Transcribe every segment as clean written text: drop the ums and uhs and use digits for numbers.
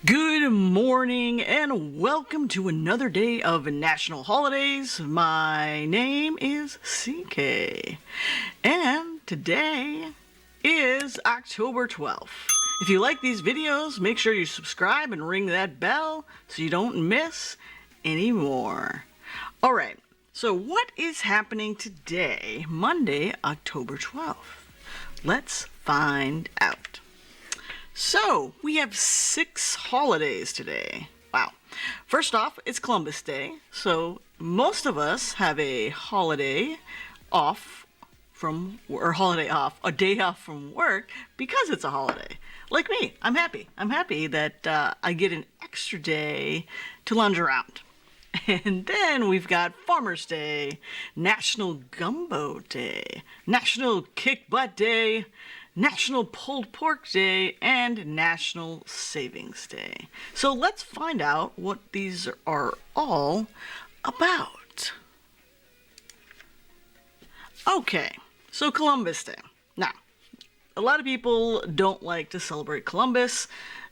Good morning and welcome to another day of national holidays. My name is CK and today is October 12th. If you like these videos, make sure you subscribe and ring that bell so you don't miss any more. Alright, so what is happening today, Monday, October 12th? Let's find out. So, we have 6 holidays today. Wow. First off, it's Columbus Day, so most of us have a holiday off a day off from work because it's a holiday. Like me, I'm happy. I'm happy that I get an extra day to lounge around. And then we've got Farmer's Day, National Gumbo Day, National Kick Butt Day, National Pulled Pork Day, and National Savings Day. So let's find out what these are all about. Okay, so Columbus Day. Now, a lot of people don't like to celebrate Columbus,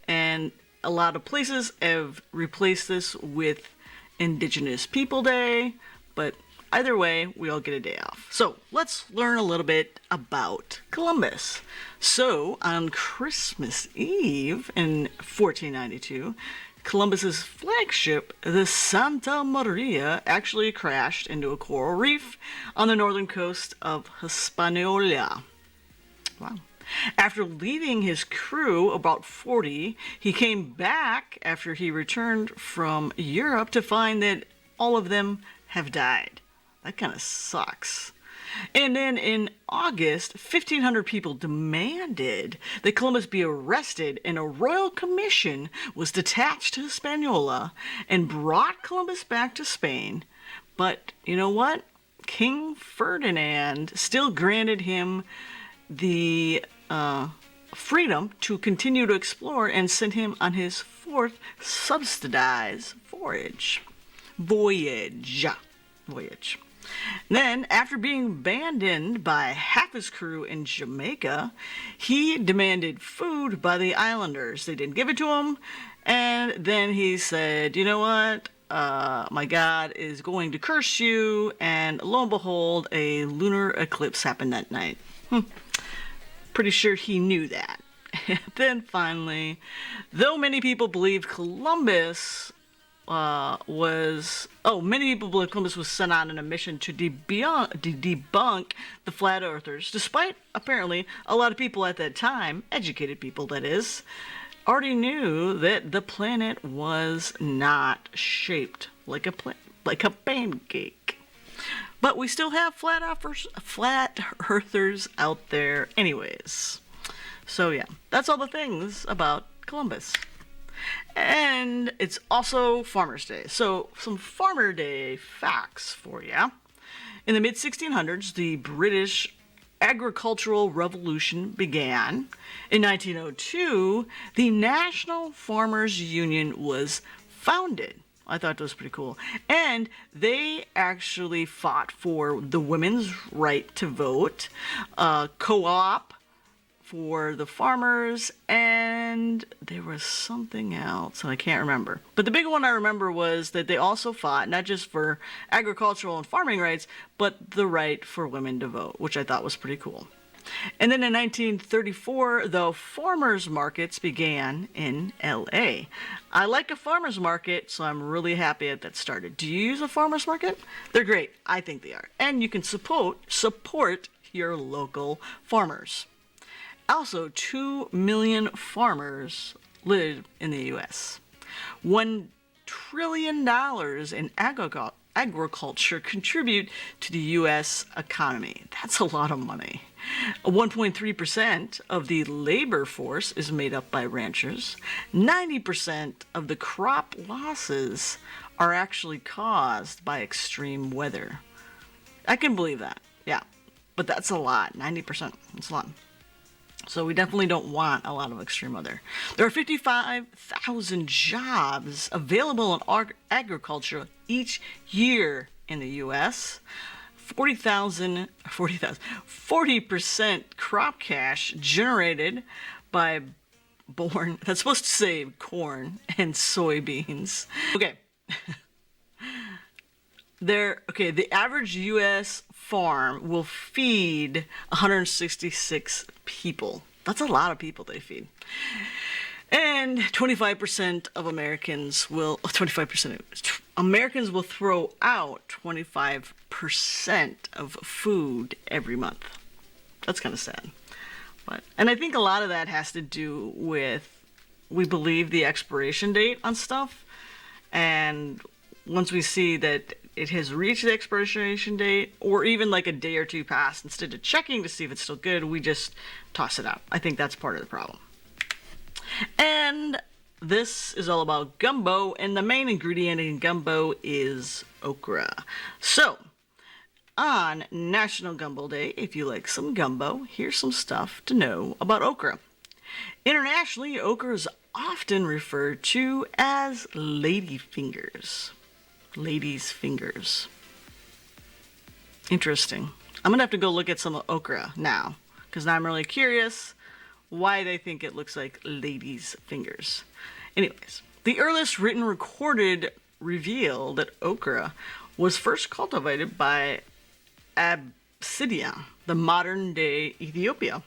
and a lot of places have replaced this with Indigenous People Day, but either way, we all get a day off. So let's learn a little bit about Columbus. So on Christmas Eve in 1492, Columbus's flagship, the Santa Maria, actually crashed into a coral reef on the northern coast of Hispaniola. Wow. After leaving his crew, about 40, he came back after he returned from Europe to find that all of them have died. That kind of sucks. And then in August, 1,500 people demanded that Columbus be arrested, and a royal commission was detached to Hispaniola and brought Columbus back to Spain. But you know what? King Ferdinand still granted him the freedom to continue to explore and sent him on his 4th subsidized voyage. Then, after being abandoned by half his crew in Jamaica, he demanded food by the islanders. They didn't give it to him, and then he said, you know what, my God is going to curse you, and lo and behold, a lunar eclipse happened that night. Pretty sure he knew that. Then finally, though many people believe Columbus was sent on a mission to debunk the flat earthers, despite apparently a lot of people at that time, educated people that is, already knew that the planet was not shaped like a pancake. But we still have flat earthers out there anyways. So yeah, that's all the things about Columbus. And it's also Farmer's Day. So some Farmer Day facts for you. In the mid-1600s, the British Agricultural Revolution began. In 1902, the National Farmers Union was founded. I thought that was pretty cool. And they actually fought for the women's right to vote, co-op for the farmers, and there was something else I can't remember. But the big one I remember was that they also fought not just for agricultural and farming rights, but the right for women to vote, which I thought was pretty cool. And then in 1934, the farmers markets began in LA. I like a farmers market, so I'm really happy that started. Do you use a farmers market? They're great. I think they are. And you can support your local farmers. Also, 2 million farmers live in the U.S. $1 trillion in agriculture contribute to the U.S. economy. That's a lot of money. 1.3% of the labor force is made up by ranchers. 90% of the crop losses are actually caused by extreme weather. I can believe that, yeah. But that's a lot, 90%, that's a lot. So we definitely don't want a lot of extreme weather. There are 55,000 jobs available in agriculture each year in the U.S. 40% crop cash generated by born. That's supposed to say corn and soybeans. Okay. The average U.S. farm will feed 166 people. That's a lot of people they feed. And 25% of Americans will throw out 25% of food every month. That's kind of sad. And I think a lot of that has to do with, we believe the expiration date on stuff, and once we see that it has reached the expiration date, or even like a day or two passed, instead of checking to see if it's still good, we just toss it out. I think that's part of the problem. And this is all about gumbo, and the main ingredient in gumbo is okra. So, on National Gumbo Day, if you like some gumbo, here's some stuff to know about okra. Internationally, okra is often referred to as ladyfingers. Ladies' fingers. Interesting. I'm gonna have to go look at some okra now, because now I'm really curious why they think it looks like ladies' fingers. Anyways, the earliest written recorded reveal that okra was first cultivated by Abyssinia, the modern-day Ethiopia,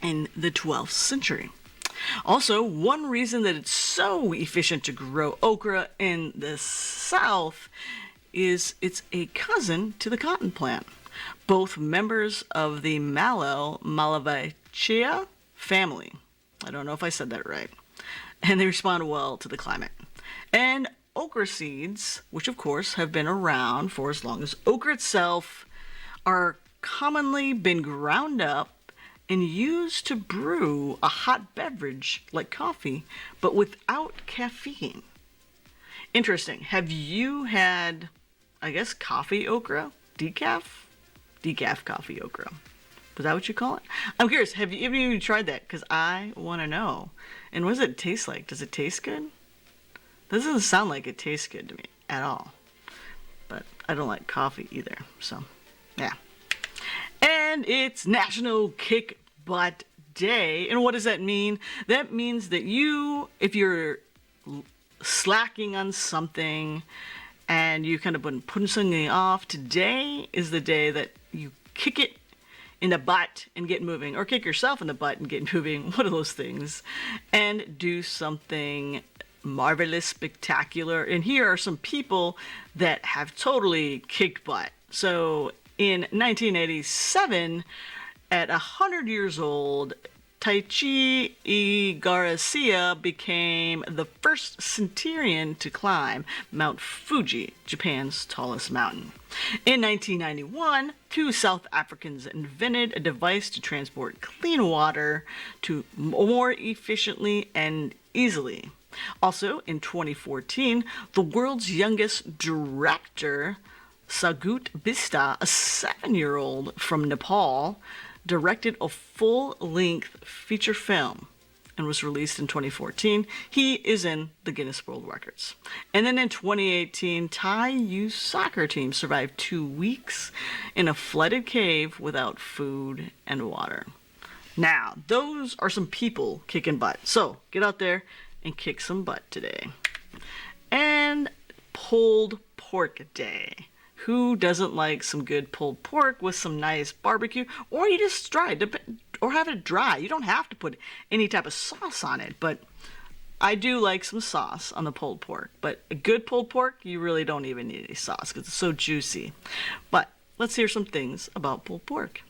in the 12th century. Also, one reason that it's so efficient to grow okra in the South is it's a cousin to the cotton plant, both members of the Malvaceae family. I don't know if I said that right. And they respond well to the climate. And okra seeds, which of course have been around for as long as okra itself, are commonly been ground up and used to brew a hot beverage like coffee, but without caffeine. Interesting. Have you had, I guess, coffee okra? Decaf? Decaf coffee okra. Is that what you call it? I'm curious, have you tried that? Because I want to know. And what does it taste like? Does it taste good? Doesn't sound like it tastes good to me at all. But I don't like coffee either, so yeah. And it's National Kick Butt Day. And what does that mean? That means that if you're slacking on something and you kind of been putting something off, today is the day that you kick it in the butt and get moving, or kick yourself in the butt and get moving, one of those things, and do something marvelous, spectacular. And here are some people that have totally kicked butt. So in 1987, at 100 years old, Taichi Igarashi became the first centurion to climb Mount Fuji, Japan's tallest mountain. In 1991, two South Africans invented a device to transport clean water to more efficiently and easily. Also, in 2014, the world's youngest director, Sagut Bista, a 7-year-old from Nepal, directed a full-length feature film and was released in 2014. He is in the Guinness World Records. And then in 2018, Thai youth soccer team survived 2 weeks in a flooded cave without food and water. Now, those are some people kicking butt. So, get out there and kick some butt today. And pulled pork day. Who doesn't like some good pulled pork with some nice barbecue? Or you just or have it dry. You don't have to put any type of sauce on it, but I do like some sauce on the pulled pork. But a good pulled pork, you really don't even need any sauce because it's so juicy. But let's hear some things about pulled pork.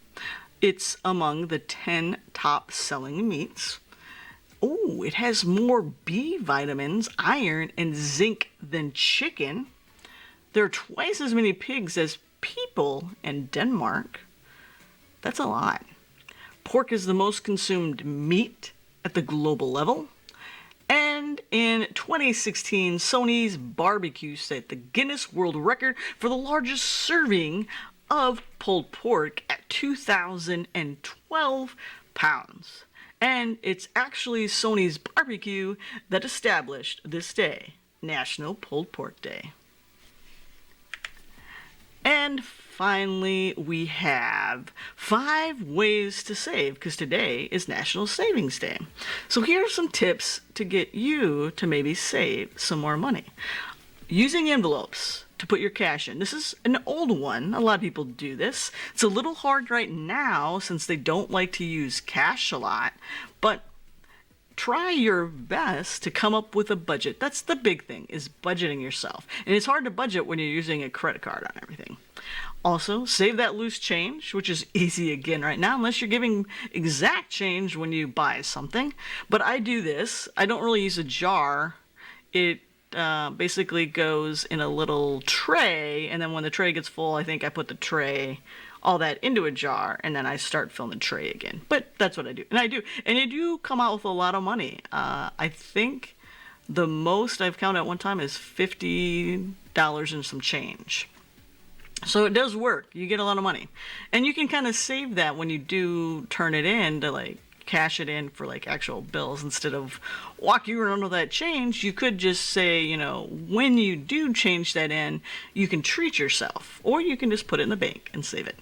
It's among the 10 top selling meats. Oh, it has more B vitamins, iron, and zinc than chicken. There are twice as many pigs as people in Denmark. That's a lot. Pork is the most consumed meat at the global level. And in 2016, Sony's barbecue set the Guinness World Record for the largest serving of pulled pork at 2,012 pounds. And it's actually Sony's barbecue that established this day, National Pulled Pork Day. And finally, we have 5 ways to save, because today is National Savings Day. So here are some tips to get you to maybe save some more money. Using envelopes to put your cash in. This is an old one. A lot of people do this. It's a little hard right now since they don't like to use cash a lot, but try your best to come up with a budget. That's the big thing, is budgeting yourself. And it's hard to budget when you're using a credit card on everything. Also, save that loose change, which is easy again right now, unless you're giving exact change when you buy something. But I do this. I don't really use a jar. It basically goes in a little tray, and then when the tray gets full, I think I put the tray, all that into a jar, and then I start filling the tray again. But that's what I do. And I do come out with a lot of money. I think the most I've counted at one time is $50 and some change. So it does work. You get a lot of money. And you can kind of save that when you do turn it in to like cash it in for like actual bills instead of walking around with that change. You could just say, you know, when you do change that in, you can treat yourself, or you can just put it in the bank and save it.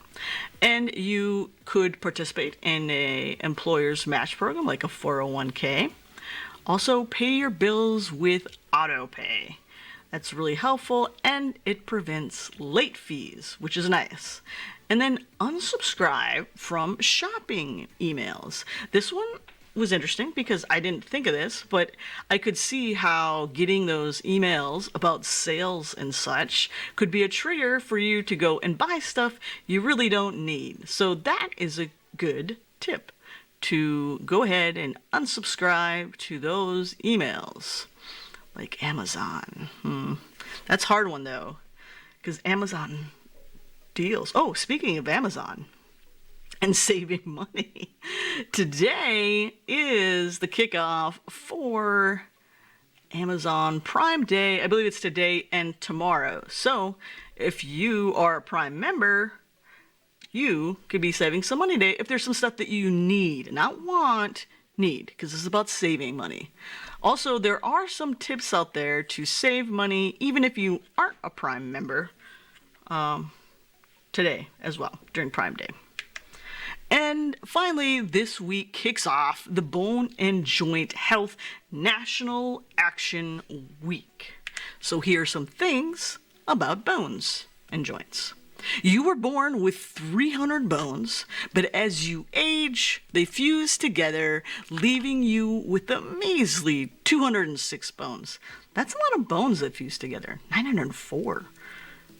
And you could participate in a employer's match program like a 401k. Also, pay your bills with auto pay. That's really helpful, and it prevents late fees, which is nice. And then unsubscribe from shopping emails. This one was interesting because I didn't think of this, but I could see how getting those emails about sales and such could be a trigger for you to go and buy stuff you really don't need. So that is a good tip, to go ahead and unsubscribe to those emails. Like Amazon. That's a hard one though, because Amazon deals. Oh, speaking of Amazon and saving money, today is the kickoff for Amazon Prime Day. I believe it's today and tomorrow. So if you are a Prime member, you could be saving some money today if there's some stuff that you need, not want, need, because this is about saving money. Also, there are some tips out there to save money even if you aren't a Prime member today as well, during Prime Day. And finally, this week kicks off the Bone and Joint Health National Action Week. So here are some things about bones and joints. You were born with 300 bones, but as you age, they fuse together, leaving you with a measly 206 bones. That's a lot of bones that fuse together. 904.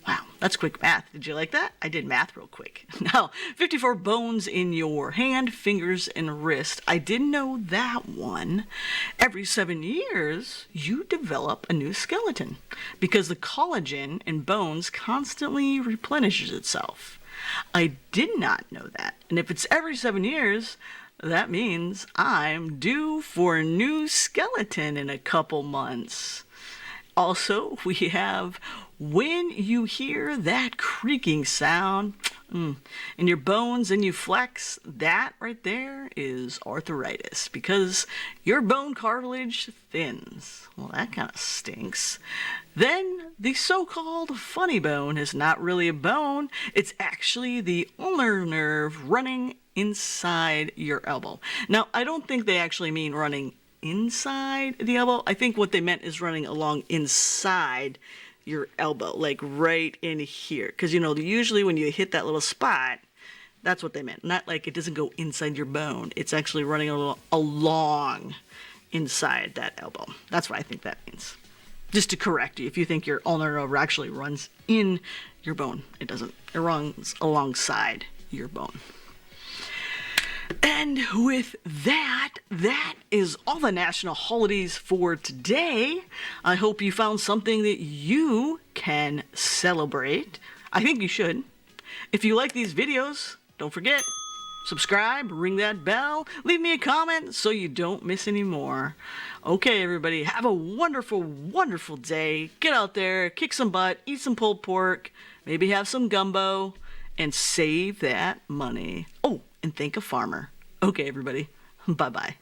Wow, that's quick math. Did you like that? I did math real quick. Now, 54 bones in your hand, fingers, and wrist. I didn't know that one. Every 7 years, you develop a new skeleton because the collagen in bones constantly replenishes itself. I did not know that. And if it's every 7 years, that means I'm due for a new skeleton in a couple months. Also, we have when you hear that creaking sound in your bones and you flex, that right there is arthritis because your bone cartilage thins. Well, that kind of stinks. Then the so-called funny bone is not really a bone. It's actually the ulnar nerve running inside your elbow. Now, I don't think they actually mean running inside the elbow. I think what they meant is running along inside your elbow, like right in here. Because, you know, usually when you hit that little spot, that's what they meant. Not like it doesn't go inside your bone. It's actually running along inside that elbow. That's what I think that means. Just to correct you, if you think your ulnar nerve actually runs in your bone, it doesn't. It runs alongside your bone. And with that is all the national holidays for today. I hope you found something that you can celebrate. I think you should. If you like these videos, don't forget, subscribe, ring that bell, leave me a comment so you don't miss any more. Okay, everybody, have a wonderful, wonderful day. Get out there, kick some butt, eat some pulled pork, maybe have some gumbo, and save that money. Oh, and thank a farmer. Okay, everybody. Bye-bye.